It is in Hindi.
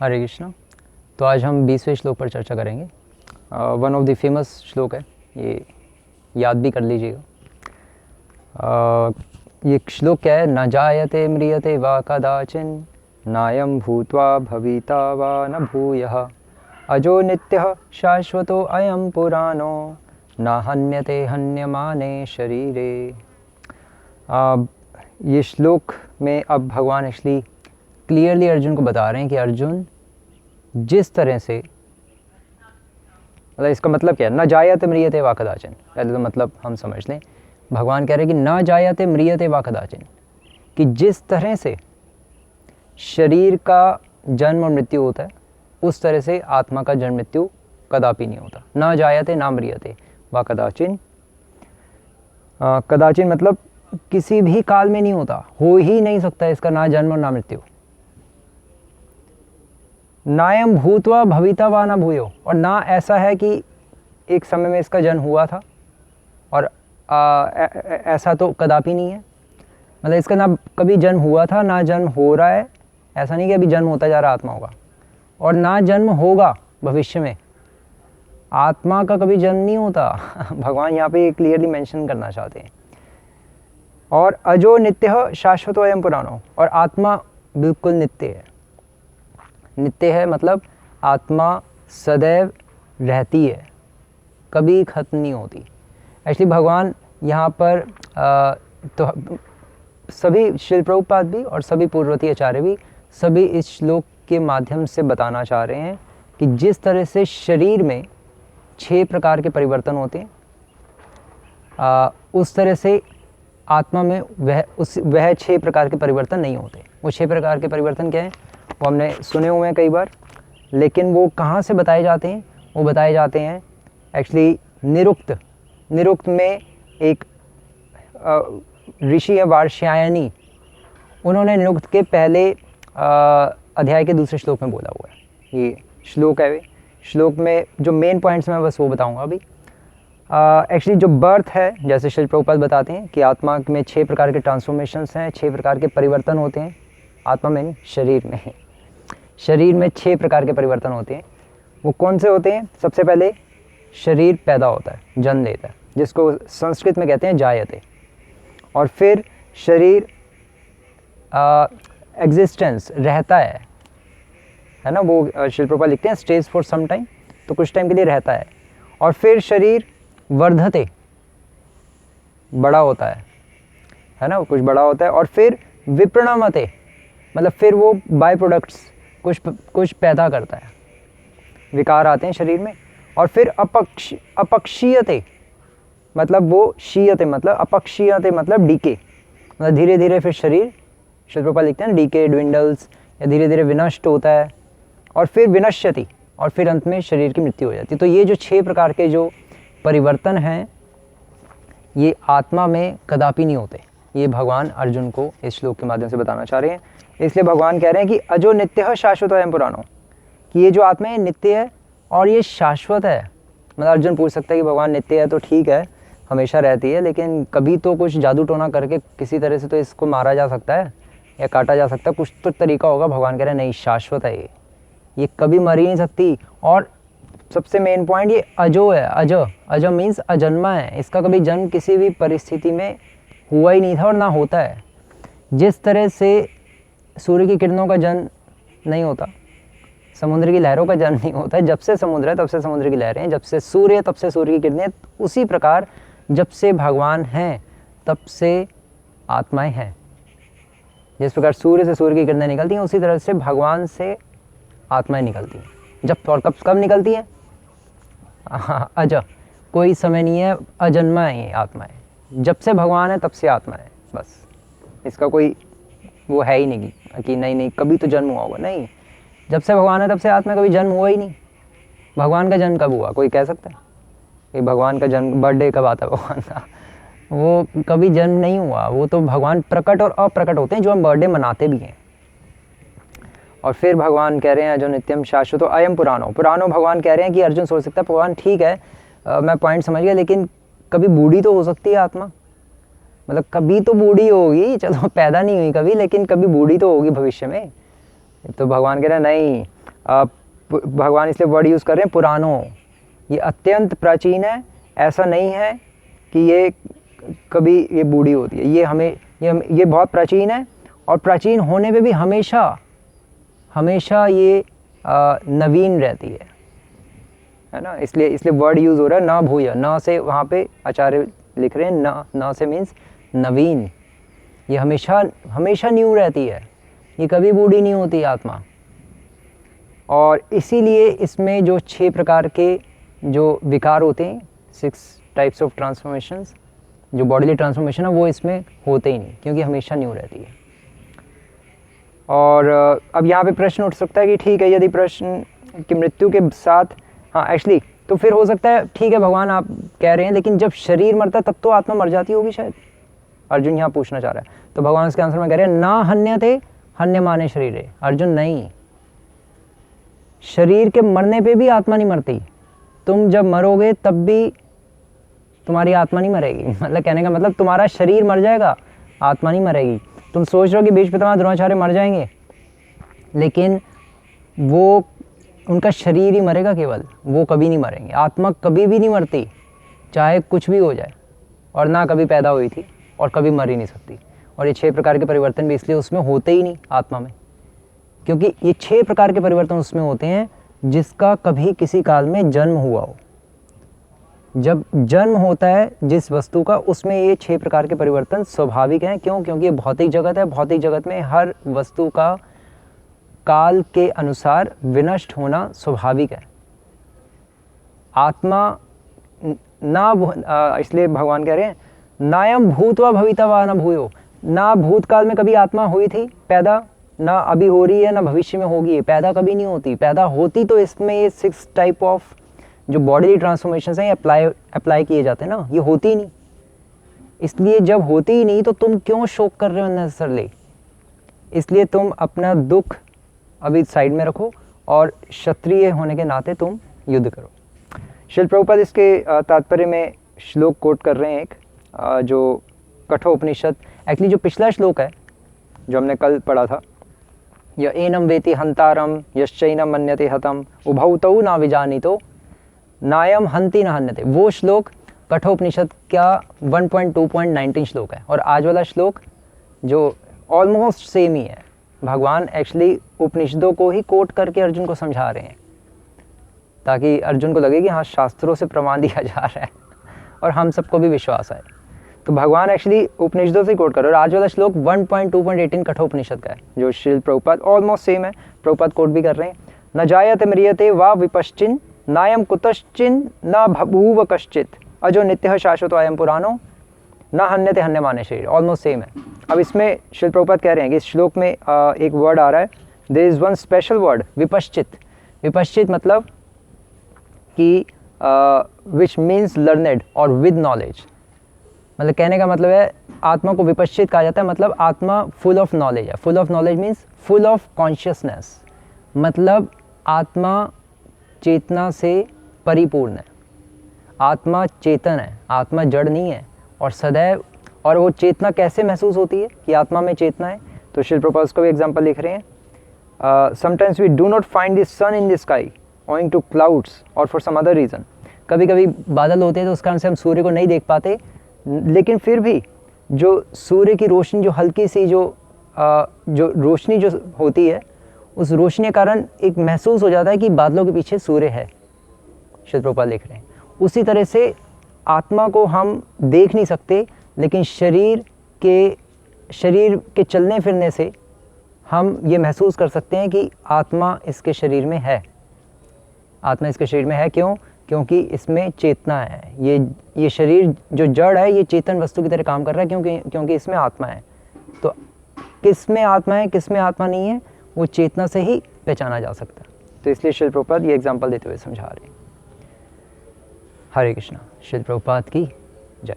हरे कृष्णा। तो आज हम 20वें श्लोक पर चर्चा करेंगे। वन ऑफ द फेमस श्लोक है, ये याद भी कर लीजिएगा। ये श्लोक क्या है? न जायते म्रियते वा कदाचिन नायं भूत्वा भविता वा न भूयः अजो नित्यः शाश्वतो अयं पुराणो न हन्यते हन्यमाने शरीरे। ये श्लोक में अब भगवान एक्चुअली क्लियरली अर्जुन को बता रहे हैं कि अर्जुन जिस तरह से, मतलब इसका मतलब क्या है? न जायते म्रियते वा कदाचिन। पहले तो मतलब हम समझ लें, भगवान कह रहे हैं कि न जायते म्रियते वा कदाचिन, कि जिस तरह से शरीर का जन्म और मृत्यु होता है उस तरह से आत्मा का जन्म मृत्यु कदापि नहीं होता। न जायते न म्रियते वा कदाचिन। कदाचिन मतलब किसी भी काल में नहीं होता, हो ही नहीं सकता इसका ना जन्म और ना मृत्यु। नायम भूतवा भविता वा न भूयो, और ना ऐसा है कि एक समय में इसका जन्म हुआ था और ऐसा तो कदापि नहीं है। मतलब इसका ना कभी जन्म हुआ था ना जन्म हो रहा है, ऐसा नहीं कि अभी जन्म होता जा रहा आत्मा का, और ना जन्म होगा भविष्य में। आत्मा का कभी जन्म नहीं होता। भगवान यहाँ पे क्लियरली मेंशन करना चाहते हैं। और अजो नित्य शाश्वतो अयं पुराणो, और आत्मा बिल्कुल नित्य है। नित्य है मतलब आत्मा सदैव रहती है, कभी खत्म नहीं होती। एक्चुअली भगवान यहाँ पर तो सभी शिल प्रभुपाद भी और सभी पूर्ववर्ती आचार्य भी सभी इस श्लोक के माध्यम से बताना चाह रहे हैं कि जिस तरह से शरीर में 6 प्रकार के परिवर्तन होते हैं, उस तरह से आत्मा में वह 6 प्रकार के परिवर्तन नहीं होते। वो 6 प्रकार के परिवर्तन क्या हैं वो हमने सुने हुए हैं कई बार, लेकिन वो कहाँ से बताए जाते हैं? वो बताए जाते हैं एक्चुअली निरुक्त। निरुक्त में एक ऋषि है वार्ष्यायनी, उन्होंने निरुक्त के पहले अध्याय के दूसरे श्लोक में बोला हुआ है। ये श्लोक है, श्लोक में जो मेन पॉइंट्स मैं बस वो बताऊंगा अभी। एक्चुअली जो बर्थ है, जैसे श्रील प्रभुपाद बताते हैं कि आत्मा में 6 प्रकार के ट्रांसफॉर्मेशंस हैं, 6 प्रकार के परिवर्तन होते हैं। आत्मा में नहीं, शरीर में। शरीर में 6 प्रकार के परिवर्तन होते हैं। वो कौन से होते हैं? सबसे पहले शरीर पैदा होता है, जन्म लेता है, जिसको संस्कृत में कहते हैं जायते। और फिर शरीर एग्जिस्टेंस रहता है ना। वो श्रील प्रभुपाद लिखते हैं स्टेज फॉर सम टाइम, तो कुछ टाइम के लिए रहता है। और फिर शरीर वर्धते, बड़ा होता है ना, कुछ बड़ा होता है। और फिर विप्रणमते, मतलब फिर वो बाय प्रोडक्ट्स कुछ पैदा करता है, विकार आते हैं शरीर में। और फिर अपक्षीयते, मतलब वो शीयते मतलब अपक्षीयते मतलब डीके, मतलब धीरे धीरे फिर शरीर, श्री प्रभुपाद लिखते हैं डीके, ड्विंडल्स, या धीरे धीरे विनष्ट होता है। और फिर विनश्यति, और फिर अंत में शरीर की मृत्यु हो जाती है। तो ये जो 6 प्रकार के जो परिवर्तन हैं ये आत्मा में कदापि नहीं होते। ये भगवान अर्जुन को इस श्लोक के माध्यम से बताना चाह रहे हैं। इसलिए भगवान कह रहे हैं कि अजो नित्य शाश्वत अयं पुराणो, कि ये जो आत्मा है नित्य है और ये शाश्वत है। मतलब अर्जुन पूछ सकता है कि भगवान नित्य है तो ठीक है, हमेशा रहती है, लेकिन कभी तो कुछ जादू टोना करके किसी तरह से तो इसको मारा जा सकता है या काटा जा सकता है, कुछ तो तरीका होगा। भगवान कह रहे हैं नहीं, शाश्वत है ये कभी मर ही नहीं सकती। और सबसे मेन पॉइंट ये अजो है। अज मीन्स अजन्मा है, इसका कभी जन्म किसी भी परिस्थिति में हुआ ही नहीं था और ना होता है। जिस तरह से सूर्य की किरणों का जन्म नहीं होता, समुद्र की लहरों का जन्म नहीं होता है, जब से समुद्र है तब से समुद्र की लहरें हैं, जब से सूर्य है तब से सूर्य की किरणें, उसी प्रकार जब से भगवान हैं तब से आत्माएं हैं। जिस प्रकार सूर्य से सूर्य की किरणें निकलती हैं उसी तरह से भगवान से आत्माएं निकलती हैं। जब और कब निकलती हैं? अज, कोई समय नहीं है, अजन्मा है ये आत्माएं। जब से भगवान है तब से आत्मा है, बस। इसका कोई वो है ही नहीं कि नहीं कभी तो जन्म हुआ होगा, नहीं। जब से भगवान है तब से आत्मा, कभी जन्म हुआ ही नहीं। भगवान का जन्म कब हुआ? कोई कह सकता है कि भगवान का जन्म, बर्थडे कब आता है भगवान का? वो कभी जन्म नहीं हुआ। वो तो भगवान प्रकट और अप्रकट होते हैं, जो हम बर्थडे मनाते भी हैं। और फिर भगवान कह रहे हैं जो नित्यम शाश्वतो अयं पुराणो भगवान कह रहे हैं कि अर्जुन सोच सकता है भगवान ठीक है, मैं पॉइंट समझ गया, लेकिन कभी बूढ़ी तो हो सकती है आत्मा। मतलब कभी तो बूढ़ी होगी, चलो पैदा नहीं हुई कभी, लेकिन कभी बूढ़ी तो होगी भविष्य में। तो भगवान कह रहे हैं नहीं, भगवान इसलिए वर्ड यूज़ कर रहे हैं पुराणों, ये अत्यंत प्राचीन है, ऐसा नहीं है कि ये कभी ये बूढ़ी होती है, ये बहुत प्राचीन है, और प्राचीन होने पे भी हमेशा ये नवीन रहती है ना। इसलिए वर्ड यूज़ हो रहा है ना भूय, ना से वहाँ पे आचार्य लिख रहे हैं ना से मीन्स नवीन, ये हमेशा न्यू रहती है, ये कभी बूढ़ी नहीं होती आत्मा। और इसीलिए इसमें जो 6 प्रकार के जो विकार होते हैं, 6 टाइप्स ऑफ ट्रांसफॉर्मेशंस, जो बॉडीली ट्रांसफॉर्मेशन है वो इसमें होते ही नहीं, क्योंकि हमेशा न्यू रहती है। और अब यहाँ पे प्रश्न उठ सकता है कि ठीक है, यदि प्रश्न की मृत्यु के साथ, हाँ एक्चुअली तो फिर हो सकता है ठीक है भगवान आप कह रहे हैं, लेकिन जब शरीर मरता तब तो आत्मा मर जाती होगी शायद, अर्जुन यहाँ पूछना चाह रहा है। तो भगवान इसके आंसर में कह रहे हैं ना हन्यते हन्यमाने शरीरे, अर्जुन नहीं, शरीर के मरने पे भी आत्मा नहीं मरती, तुम जब मरोगे तब भी तुम्हारी आत्मा नहीं मरेगी। मतलब कहने का मतलब तुम्हारा शरीर मर जाएगा, आत्मा नहीं मरेगी। तुम सोच रहे हो कि भीष्म पितामह द्रोणाचार्य मर जाएंगे, लेकिन वो उनका शरीर ही मरेगा केवल, वो कभी नहीं मरेंगे। आत्मा कभी भी नहीं मरती, चाहे कुछ भी हो जाए, और ना कभी पैदा हुई थी और कभी मर ही नहीं सकती। और ये 6 प्रकार के परिवर्तन भी इसलिए उसमें होते ही नहीं आत्मा में, क्योंकि ये 6 प्रकार के परिवर्तन उसमें होते हैं जिसका कभी किसी काल में जन्म हुआ हो। जब जन्म होता है जिस वस्तु का, उसमें ये 6 प्रकार के परिवर्तन स्वाभाविक हैं। क्यों? क्योंकि ये भौतिक जगत है, भौतिक जगत में हर वस्तु का काल के अनुसार विनष्ट होना स्वाभाविक है। आत्मा ना, इसलिए भगवान कह रहे हैं नायम भूतवा भवितवा न भूयो, ना भूतकाल में कभी आत्मा हुई थी पैदा, ना अभी हो रही है, ना भविष्य में होगी, पैदा कभी नहीं होती। पैदा होती तो इसमें ये 6 टाइप ऑफ जो बॉडीली ट्रांसफॉर्मेशन हैं अप्लाई किए जाते हैं ना, ये होती ही नहीं। इसलिए जब होती ही नहीं तो तुम क्यों शोक कर रहे हो अननेसेसरली। इसलिए तुम अपना दुख अभी साइड में रखो और क्षत्रिय होने के नाते तुम युद्ध करो। श्रील प्रभुपाद इसके तात्पर्य में श्लोक कोट कर रहे हैं एक, जो कठोपनिषद, एक्चुअली जो पिछला श्लोक है जो हमने कल पढ़ा था, य एनम वेति हंतारम यश्चैनम मन्यते हतम उभौ तौ ना विजानीतो नायम हंति न हन्यते, वो श्लोक कठोपनिषद का 1.2.19 श्लोक है। और आज वाला श्लोक जो ऑलमोस्ट सेम ही है, भगवान एक्चुअली उपनिषदों को ही कोट करके अर्जुन को समझा रहे हैं, ताकि अर्जुन को लगे कि हाँ शास्त्रों से प्रमाण दिया जा रहा है और हम सबको भी विश्वास आए। तो भगवान एक्चुअली उपनिषदों से कोट कर रहे हैं। और आज वाला श्लोक 1.2.18 कठोपनिषद का है, जो श्रील प्रभुपाद ऑलमोस्ट सेम है, प्रभुपाद कोट भी कर रहे हैं। न जायते म्रियते वा विपश्चिन नायम कुतश्चिन न बभूव कश्चित अजो नित्य शाश्वतो अयम पुराणो न हन्यते हन्यमाने शरीर, ऑलमोस्ट सेम है। अब इसमें श्रील प्रभुपाद कह रहे हैं कि इस श्लोक में एक वर्ड आ रहा है, there is one special word विपश्चित। विपश्चित मतलब कि विच मीन्स लर्नेड और विद नॉलेज, मतलब कहने का मतलब है आत्मा को विपश्चित कहा जाता है, मतलब आत्मा फुल ऑफ नॉलेज है। Full of knowledge means full of consciousness, मतलब आत्मा चेतना से परिपूर्ण है, आत्मा चेतन है, आत्मा जड़ नहीं है। और सदैव, और वो चेतना कैसे महसूस होती है कि आत्मा में चेतना है, तो श्रील प्रभुपाद को भी एग्जांपल लिख रहे हैं। Sometimes we do not find the sun in the sky owing to clouds और फॉर सम अदर रीज़न। कभी कभी बादल होते हैं तो उस कारण से हम सूर्य को नहीं देख पाते, लेकिन फिर भी जो सूर्य की रोशनी, जो हल्की सी जो रोशनी जो होती है, उस रोशनी के कारण एक महसूस हो जाता है कि बादलों के पीछे सूर्य है, श्रील प्रभुपाद लिख रहे हैं। उसी तरह से आत्मा को हम देख नहीं सकते, लेकिन शरीर के चलने फिरने से हम ये महसूस कर सकते हैं कि आत्मा इसके शरीर में है। आत्मा इसके शरीर में है, क्यों? क्योंकि इसमें चेतना है। ये शरीर जो जड़ है, ये चेतन वस्तु की तरह काम कर रहा है, क्योंकि इसमें आत्मा है। तो किस में आत्मा है, किस में आत्मा नहीं है, वो चेतना से ही पहचाना जा सकता है। तो इसलिए श्रील प्रभुपाद ये एग्जाम्पल देते हुए समझा रहे हैं। हरे कृष्णा। श्रील प्रभुपाद की जय।